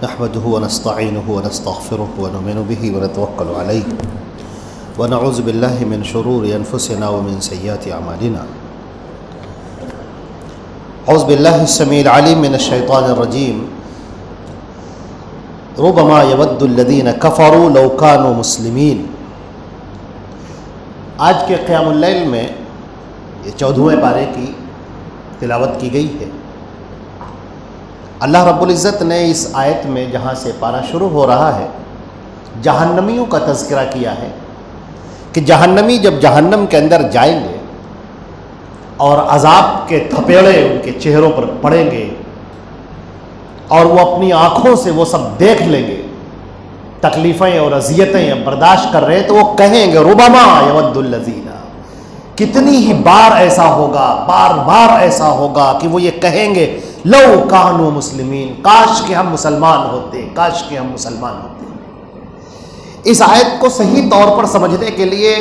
नहमदुहु व नस्तईनुहु व नस्तगफिरुहु व नुमिनु बिही व नतवक्कलु अलैहि व नऊज़ु बिल्लाहि मिन शुरूरि अनफुसिना व मिन सय्यिआति अमालिना। औज़ु बिल्लाहि स्समीइल अलीम मिनश शैतानिर रजीम। रुब्बमा यवद्दुल लज़ीना कफ़रू लौ कानू मुस्लिमीन। आज के क़ियामुल लैल में ये 14वें पारे की तिलावत की गई है। अल्लाह रब्बुल इज़्ज़त ने इस आयत में जहाँ से पारा शुरू हो रहा है जहन्नमियों का तज़किरा किया है कि जहन्नमी जब जहन्नम के अंदर जाएंगे और अज़ाब के थपेड़े उनके चेहरों पर पड़ेंगे और वो अपनी आँखों से वो सब देख लेंगे, तकलीफ़ें और अज़ियतें बर्दाश्त कर रहे हैं, तो वो कहेंगे रुब्बमा यवद्दुल लज़ीना, कितनी ही बार ऐसा होगा, बार बार ऐसा होगा कि वो ये कहेंगे लौ कानू मुस्लिमीन, काश के हम मुसलमान होते, काश के हम मुसलमान होते। इस आयत को सही तौर पर समझने के लिए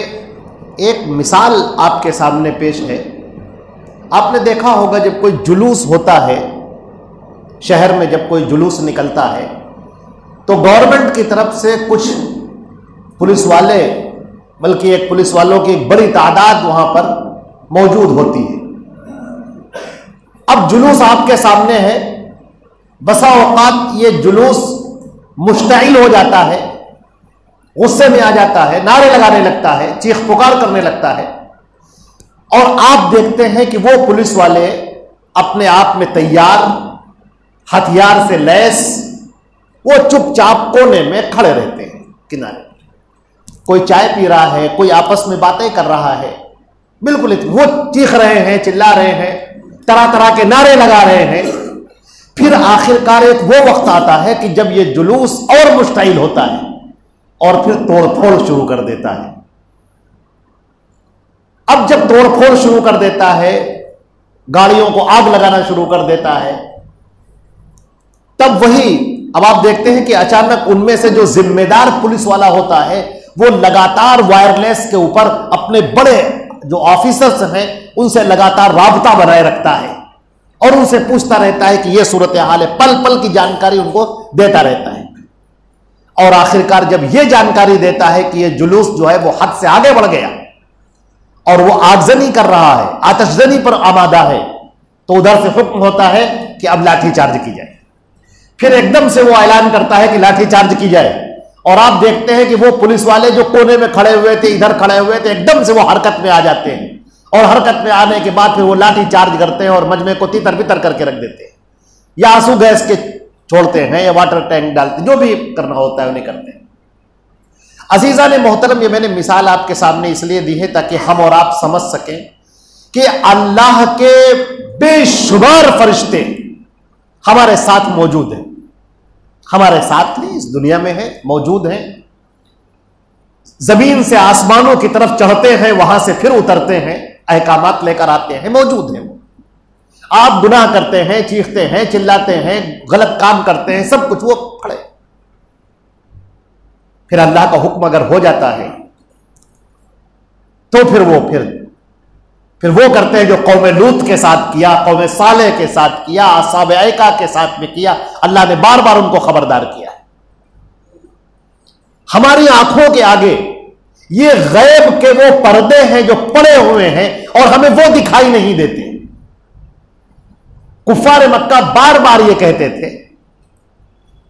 एक मिसाल आपके सामने पेश है। आपने देखा होगा जब कोई जुलूस होता है, शहर में जब कोई जुलूस निकलता है तो गवर्नमेंट की तरफ से कुछ पुलिस वाले, बल्कि एक पुलिस वालों की एक बड़ी तादाद वहां पर मौजूद होती है। अब जुलूस आपके सामने है, बसा औकात ये जुलूस मुश्ताइल हो जाता है, गुस्से में आ जाता है, नारे लगाने लगता है, चीख पुकार करने लगता है, और आप देखते हैं कि वो पुलिस वाले अपने आप में तैयार, हथियार से लैस, वो चुपचाप कोने में खड़े रहते हैं किनारे। कोई चाय पी रहा है, कोई आपस में बातें कर रहा है, बिल्कुल वो चीख रहे हैं, चिल्ला रहे हैं, तरह तरह के नारे लगा रहे हैं। फिर आखिरकार एक वो वक्त आता है कि जब ये जुलूस और मुश्ताइल होता है और फिर तोड़फोड़ शुरू कर देता है। अब जब तोड़फोड़ शुरू कर देता है, गाड़ियों को आग लगाना शुरू कर देता है, तब वही अब आप देखते हैं कि अचानक उनमें से जो जिम्मेदार पुलिस वाला होता है वो लगातार वायरलेस के ऊपर अपने बड़े जो ऑफिसर्स हैं उनसे लगातार राबता बनाए रखता है और उनसे पूछता रहता है कि यह सूरत हाल है, पल पल की जानकारी उनको देता रहता है। और आखिरकार जब यह जानकारी देता है कि यह जुलूस जो है वो हद से आगे बढ़ गया और वो आगजनी कर रहा है, आतिशजनी पर आमादा है, तो उधर से हुक्म होता है कि अब लाठीचार्ज की जाए। फिर एकदम से वो ऐलान करता है कि लाठीचार्ज की जाए, और आप देखते हैं कि वो पुलिस वाले जो कोने में खड़े हुए थे, इधर खड़े हुए थे, एकदम से वो हरकत में आ जाते हैं, और हरकत में आने के बाद फिर वो लाठी चार्ज करते हैं और मजमे को तितर बितर करके रख देते हैं, या आंसू गैस के छोड़ते हैं, या वाटर टैंक डालते हैं, जो भी करना होता है उन्हें करते हैं। अजीजा ने मोहतरम, ये मैंने मिसाल आपके सामने इसलिए दी है ताकि हम और आप समझ सकें कि अल्लाह के बेशुमार फरिश्ते हमारे साथ मौजूद हैं, हमारे साथ नहीं, इस दुनिया में है, मौजूद हैं। जमीन से आसमानों की तरफ चढ़ते हैं, वहां से फिर उतरते हैं, अहकामात लेकर आते हैं, मौजूद हैं वो। आप गुनाह करते हैं, चीखते हैं, चिल्लाते हैं, गलत काम करते हैं, सब कुछ वो खड़े। फिर अल्लाह का हुक्म अगर हो जाता है तो फिर वो करते हैं जो कौम लूत के साथ किया, कौम सालेह के साथ किया, असहाब ऐका के साथ में किया। अल्लाह ने बार बार उनको खबरदार किया है। हमारी आंखों के आगे ये गैब के वो पर्दे हैं जो पड़े हुए हैं और हमें वो दिखाई नहीं देते। कुफ्फार मक्का बार बार ये कहते थे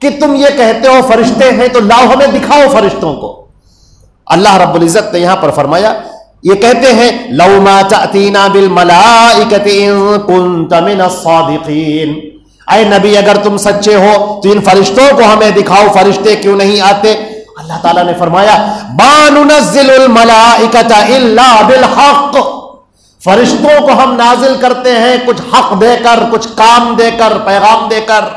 कि तुम ये कहते हो फरिश्ते हैं, तो लाओ हमें दिखाओ फरिश्तों को। अल्लाह रब्बुल इज्जत ने यहां पर फरमाया, ये कहते हैं लौ मा तातीना बिल मलाइकति इन कुंत मिनस सादिकीन, ऐ नबी अगर तुम सच्चे हो तो इन फरिश्तों को हमें दिखाओ, फरिश्ते क्यों नहीं आते? अल्लाह ताला ने फरमाया मा नुनज़्ज़िलुल मलाइकता इल्ला बिल हक़, फरिश्तों को हम नाजिल करते हैं कुछ हक देकर, कुछ काम देकर, पैगाम देकर।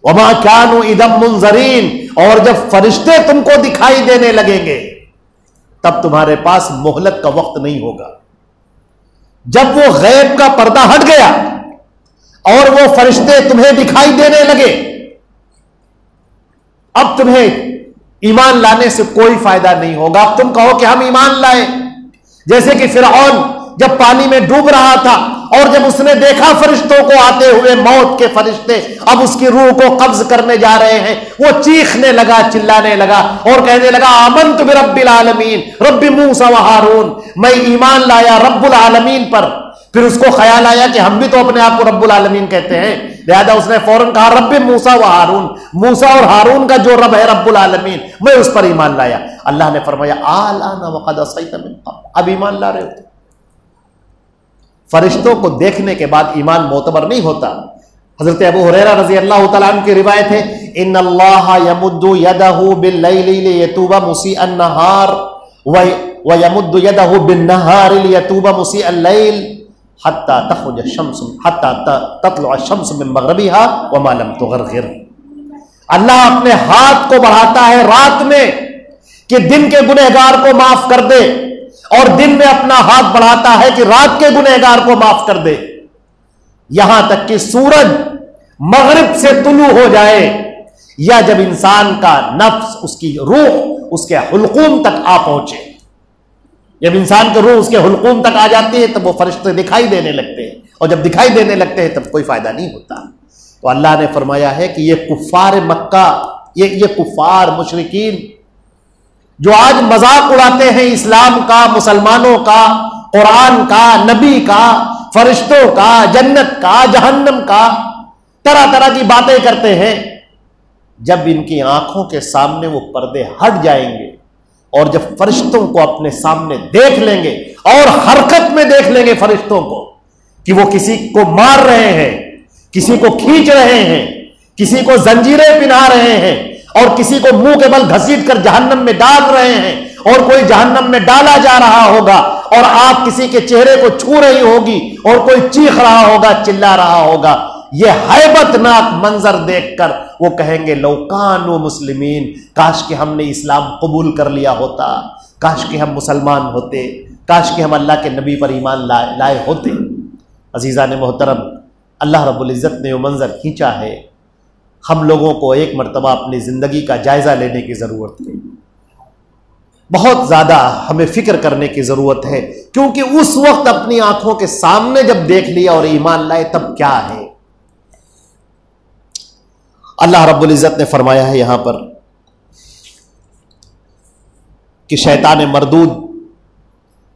वमा कानू इदम मुनज़रीन, और जब फरिश्ते तुमको दिखाई देने लगेंगे तब तुम्हारे पास मोहलत का वक्त नहीं होगा। जब वो गैब का पर्दा हट गया और वो फरिश्ते तुम्हें दिखाई देने लगे, अब तुम्हें ईमान लाने से कोई फायदा नहीं होगा। तुम कहो कि हम ईमान लाए, जैसे कि फिरऔन जब पानी में डूब रहा था और जब उसने देखा फरिश्तों को आते हुए, मौत के फरिश्ते अब उसकी रूह को कब्ज करने जा रहे हैं, वो चीखने लगा, चिल्लाने लगा और कहने लगा, आमनतु बिरब्बिल आलमीन रब्बी मूसा व हारून, मैं ईमान लाया रब्बुल आलमीन पर। फिर उसको ख्याल आया कि हम भी तो अपने आप को रब्बुल आलमीन कहते हैं, लिहाजा उसने फौरन कहा रब्बी मूसा व हारून, मूसा और हारून का जो रब है रब्बुल आलमीन, मैं उस पर ईमान लाया। अल्लाह ने फरमाया आलाना वक़द असैत मिन क़ब्ल, अब ईमान ला रहे हो। फरिश्तों को देखने के बाद ईमान मोतबर नहीं होता। हजरत अबू हुरैरा रज़ी अल्लाह तआला अन्हु की रिवायत है, इन्नल्लाह यमुद्दु यदहु बिल्लैलि लियतूबा मुसीअन नहार व यमुद्दु यदहु बिन्नहारि लियतूबा मुसीअल लैल हत्ता तखरुज अश-शम्स हत्ता ततलु अश-शम्स मिन मग़रिबिहा व मा लम तुग़रग़िर। अल्लाह अपने हाथ को बढ़ाता है रात में कि दिन के गुनहगार को माफ कर दे, और दिन में अपना हाथ बढ़ाता है कि रात के गुनहगार को माफ कर दे, यहां तक कि सूरज मगरिब से तुलू हो जाए, या जब इंसान का नफ्स, उसकी रूह उसके हुल्कूम तक आ पहुंचे। जब इंसान की रूह उसके हुल्कूम तक आ जाती है तब वो फरिश्ते दिखाई देने लगते हैं, और जब दिखाई देने लगते हैं तब कोई फायदा नहीं होता। तो अल्लाह ने फरमाया है कि ये कुफ्फार मक्का, ये कुफ्फार मुशरिकीन जो आज मजाक उड़ाते हैं इस्लाम का, मुसलमानों का, कुरान का, नबी का, फरिश्तों का, जन्नत का, जहन्नम का, तरह तरह की बातें करते हैं, जब इनकी आंखों के सामने वो पर्दे हट जाएंगे और जब फरिश्तों को अपने सामने देख लेंगे और हरकत में देख लेंगे फरिश्तों को कि वो किसी को मार रहे हैं, किसी को खींच रहे हैं, किसी को जंजीरें पिन्हा रहे हैं और किसी को मुंह के बल घसीट कर जहन्नम में डाल रहे हैं, और कोई जहन्नम में डाला जा रहा होगा और आप किसी के चेहरे को छू रही होगी और कोई चीख रहा होगा, चिल्ला रहा होगा, यह हैबतनाक मंजर देखकर वो कहेंगे लौकानु मुस्लिमीन, काश कि हमने इस्लाम कबूल कर लिया होता, काश कि हम मुसलमान होते, काश कि हम अल्लाह के नबी पर ईमान लाए होते। अजीज़ान मोहतरम, अल्लाह रब्बुल इज़्ज़त ने वो मंजर खींचा है। हम लोगों को एक मरतबा अपनी ज़िंदगी का जायज़ा लेने की ज़रूरत है, बहुत ज़्यादा हमें फ़िक्र करने की ज़रूरत है, क्योंकि उस वक्त अपनी आंखों के सामने जब देख लिया और ईमान लाए तब क्या है। अल्लाह रब्बुल इज़्ज़त ने फरमाया है यहां पर कि शैतान मरदूद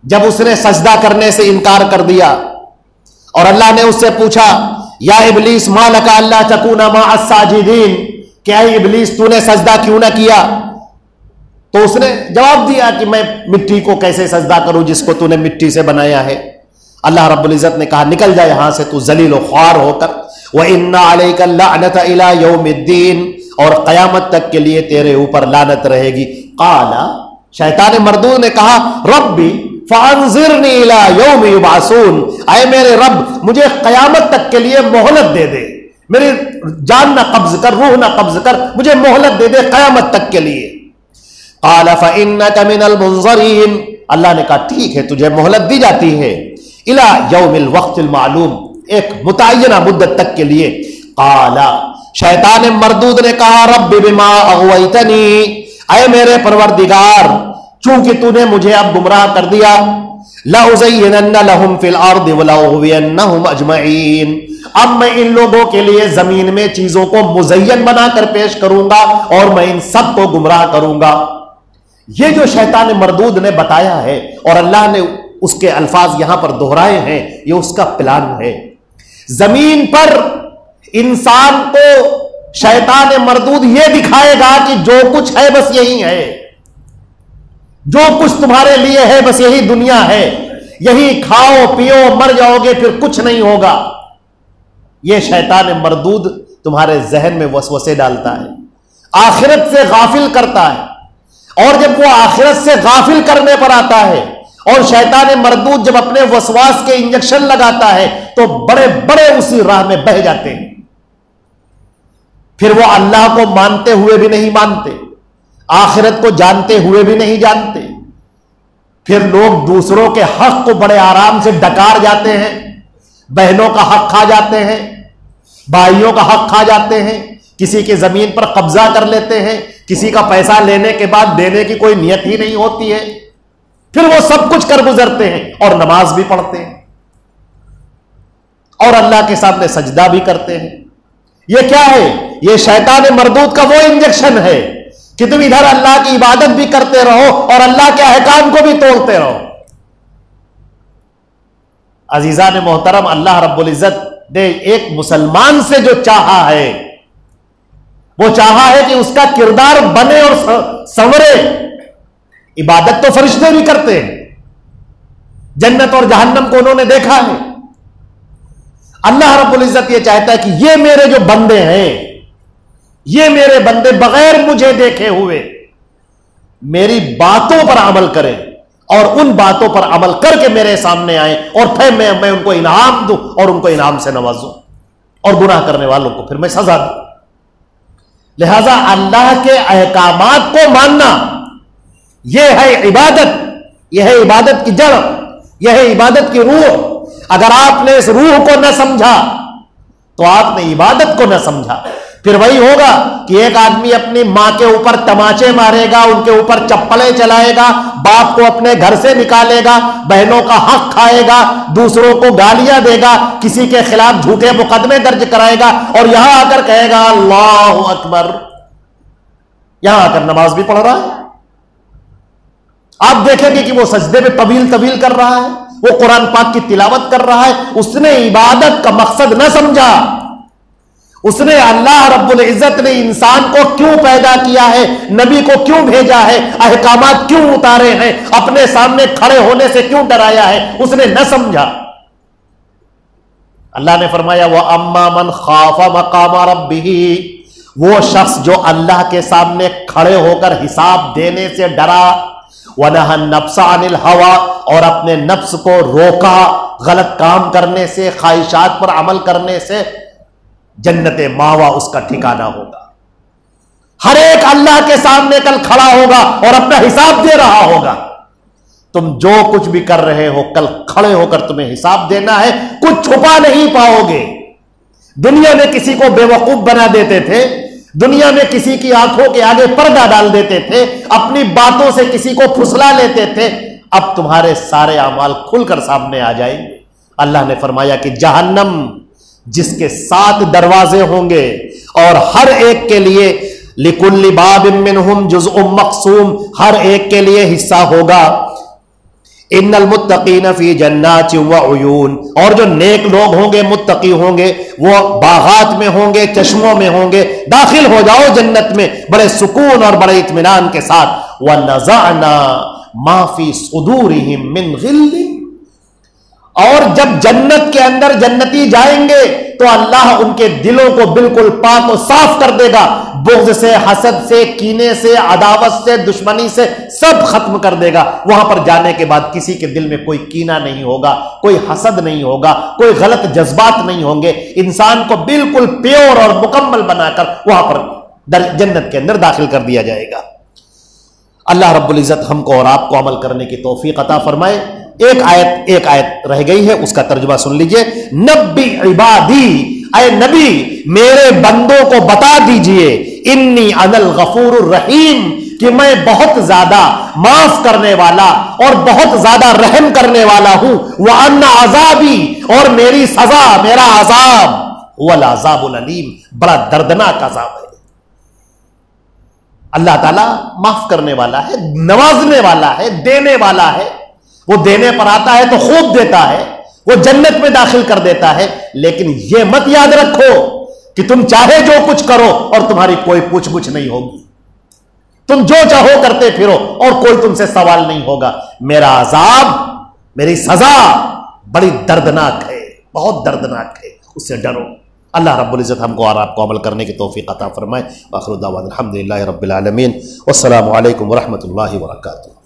जब उसने सजदा करने से इनकार कर दिया और अल्लाह ने उससे पूछा, या इब्लीस मा लका अल्ला तकूना मअस साजिदीन, क्या इब्लीस तूने सजदा क्यों ना किया? तो उसने जवाब दिया कि मैं मिट्टी को कैसे सजदा करूं जिसको तूने मिट्टी से बनाया है। अल्लाह रब्बुल इज़्ज़त ने कहा, निकल जा यहां से तू जलील व ख्वार होकर, व इन्ना अलैका लअनता इला यौमिद्दीन, और क़यामत तक के लिए तेरे ऊपर लानत रहेगी। काला, शैतान मरदूद ने कहा, रब्बी फ़अंज़िरनी इला यौम युबअसून, ऐ मेरे रब मुझे क़यामत तक के लिए मोहलत दे दे, मेरी जान ना कब्ज कर, रूह ना कब्ज कर, मुझे मोहलत दे दे क़यामत तक के लिए। क़ाल फ़इन्नका मिनल मुंज़रीन, अल्लाह ने कहा ठीक है तुझे मोहलत दी जाती है, इला यौमिल वक़्तिल मालूम, एक मुतय्यना मुद्दत तक के लिए। क़ाला, शैतान मरदूद ने कहा, रब्बि बिमा अग़वैतनी, ऐ मेरे परवरदिगार चूंकि तूने मुझे अब गुमराह कर दिया, लउज़य्यिनन्ना लहुम फिल अर्दि व लउग़वियन्नहुम अजमईन, अब मैं इन लोगों के लिए जमीन में चीजों को मुज़य्यन बनाकर पेश करूंगा और मैं इन सब को गुमराह करूंगा। ये जो शैतान मरदूद ने बताया है और अल्लाह ने उसके अल्फाज यहां पर दोहराए हैं, ये उसका प्लान है। जमीन पर इंसान को शैतान मरदूद ये दिखाएगा कि जो कुछ है बस यही है, जो कुछ तुम्हारे लिए है बस यही दुनिया है, यही खाओ पियो मर जाओगे फिर कुछ नहीं होगा। यह शैतान मरदूद तुम्हारे जहन में वसवसे डालता है, आखिरत से गाफिल करता है, और जब वो आखिरत से गाफिल करने पर आता है और शैतान मरदूद जब अपने वसवास के इंजेक्शन लगाता है तो बड़े बड़े उसी राह में बह जाते हैं। फिर वो अल्लाह को मानते हुए भी नहीं मानते, आखिरत को जानते हुए भी नहीं जानते, फिर लोग दूसरों के हक को बड़े आराम से डकार जाते हैं, बहनों का हक खा जाते हैं, भाइयों का हक खा जाते हैं, किसी की जमीन पर कब्जा कर लेते हैं, किसी का पैसा लेने के बाद देने की कोई नियत ही नहीं होती है। फिर वो सब कुछ कर गुजरते हैं और नमाज भी पढ़ते हैं और अल्लाह के सामने सजदा भी करते हैं। ये क्या है? ये शैतान मरदूद का वो इंजेक्शन है कि तुम इधर अल्लाह की इबादत भी करते रहो और अल्लाह के अहकाम को भी तोड़ते रहो। अजीजा ने मोहतरम, अल्लाह रब्बुल इज्जत ने एक मुसलमान से जो चाहा है वो चाहा है कि उसका किरदार बने और संवरे। इबादत तो फरिश्ते भी करते हैं, जन्नत और जहन्नम को उन्होंने देखा है। अल्लाह रब्बुल इज्जत ये चाहता है कि ये मेरे जो बंदे हैं, ये मेरे बंदे बगैर मुझे देखे हुए मेरी बातों पर अमल करें और उन बातों पर अमल करके मेरे सामने आए और फिर मैं उनको इनाम दूं और उनको इनाम से नवाजूं और गुनाह करने वालों को फिर मैं सजा दूं। लिहाजा अल्लाह के अहकामात को मानना यह है इबादत, यह है इबादत की जड़, यह है इबादत की रूह। अगर आपने इस रूह को न समझा तो आपने इबादत को न समझा। फिर वही होगा कि एक आदमी अपनी मां के ऊपर तमाचे मारेगा, उनके ऊपर चप्पलें चलाएगा, बाप को अपने घर से निकालेगा, बहनों का हक खाएगा, दूसरों को गालियां देगा, किसी के खिलाफ झूठे मुकदमे दर्ज कराएगा और यहां आकर कहेगा अल्लाहु अकबर। यहां आकर नमाज भी पढ़ रहा है। आप देखेंगे कि वो सजदे में तवील तवील कर रहा है, वो कुरान पाक की तिलावत कर रहा है। उसने इबादत का मकसद न समझा। उसने अल्लाह रब्बुल इज्जत ने इंसान को क्यों पैदा किया है, नबी को क्यों भेजा है, अहकामात क्यों उतारे हैं, अपने सामने खड़े होने से क्यों डराया है, उसने न समझा। अल्लाह ने फरमाया वह अम्मा मन खाफा मकामा रब्बिही, वो शख्स जो अल्लाह के सामने खड़े होकर हिसाब देने से डरा, वनहा नफ्सा अनिल हवा, और अपने नफ्स को रोका गलत काम करने से, ख्वाहिशात पर अमल करने से, जन्नत मावा उसका ठिकाना होगा। हर एक अल्लाह के सामने कल खड़ा होगा और अपना हिसाब दे रहा होगा। तुम जो कुछ भी कर रहे हो कल खड़े होकर तुम्हें हिसाब देना है, कुछ छुपा नहीं पाओगे। दुनिया में किसी को बेवकूफ बना देते थे, दुनिया में किसी की आंखों के आगे पर्दा डाल देते थे, अपनी बातों से किसी को फुसला लेते थे। अब तुम्हारे सारे अमाल खुलकर सामने आ जाएंगे। अल्लाह ने फरमाया कि जहन्नम जिसके 7 दरवाजे होंगे और हर एक के लिए लिकुल्लि बाबिन मिनहुम जुज़उम मक़सूम, हर एक के लिए हिस्सा होगा। इन्नल मुत्तक़ीन फी जन्नातिन व उयून, और जो नेक लोग होंगे, मुत्तकी होंगे, वो बागात में होंगे, चश्मों में होंगे। दाखिल हो जाओ जन्नत में बड़े सुकून और बड़े इत्मीनान के साथ। व नज़अना मा फी सुदूरिहिम मिन गिल्ल, और जब जन्नत के अंदर जन्नती जाएंगे तो अल्लाह उनके दिलों को बिल्कुल पाक और साफ कर देगा। बुग़्ज़ से, हसद से, कीने से, अदावत से, दुश्मनी से सब खत्म कर देगा। वहां पर जाने के बाद किसी के दिल में कोई कीना नहीं होगा, कोई हसद नहीं होगा, कोई गलत जज्बात नहीं होंगे। इंसान को बिल्कुल प्योर और मुकम्मल बनाकर वहां पर जन्नत के अंदर दाखिल कर दिया जाएगा। अल्लाह रब्बुल इज़्ज़त हमको और आपको अमल करने की तौफीक अता फरमाए। एक आयत रह गई है, उसका तर्जुमा सुन लीजिए। नब्बी इबादी, ऐ नबी मेरे बंदों को बता दीजिए, इन्नी अनल गफूरुर रहीम, कि मैं बहुत ज्यादा माफ करने वाला और बहुत ज्यादा रहम करने वाला हूं। वह अन्ना अजाबी, और मेरी सजा, मेरा अजाब, वल अजाबुल अलीम, बड़ा दर्दनाक अजाब है। अल्लाह ताला माफ करने वाला है, नवाजने वाला है, देने वाला है। वो देने पर आता है तो खूब देता है, वो जन्नत में दाखिल कर देता है। लेकिन यह मत याद रखो कि तुम चाहे जो कुछ करो और तुम्हारी कोई पूछ नहीं होगी। तुम जो चाहो करते फिरो और कोई तुमसे सवाल नहीं होगा। मेरा अजाब, मेरी सजा बड़ी दर्दनाक है, बहुत दर्दनाक है, उससे डरो। अल्लाह रब्बुल इज़्ज़त हमको और आपको अमल करने की तौफीक अता फरमाए। आखिर दावाना अल्हम्दुलिल्लाहि रब्बिल आलमीन। वस्सलामु अलैकुम व रहमतुल्लाहि व बरकातुहू।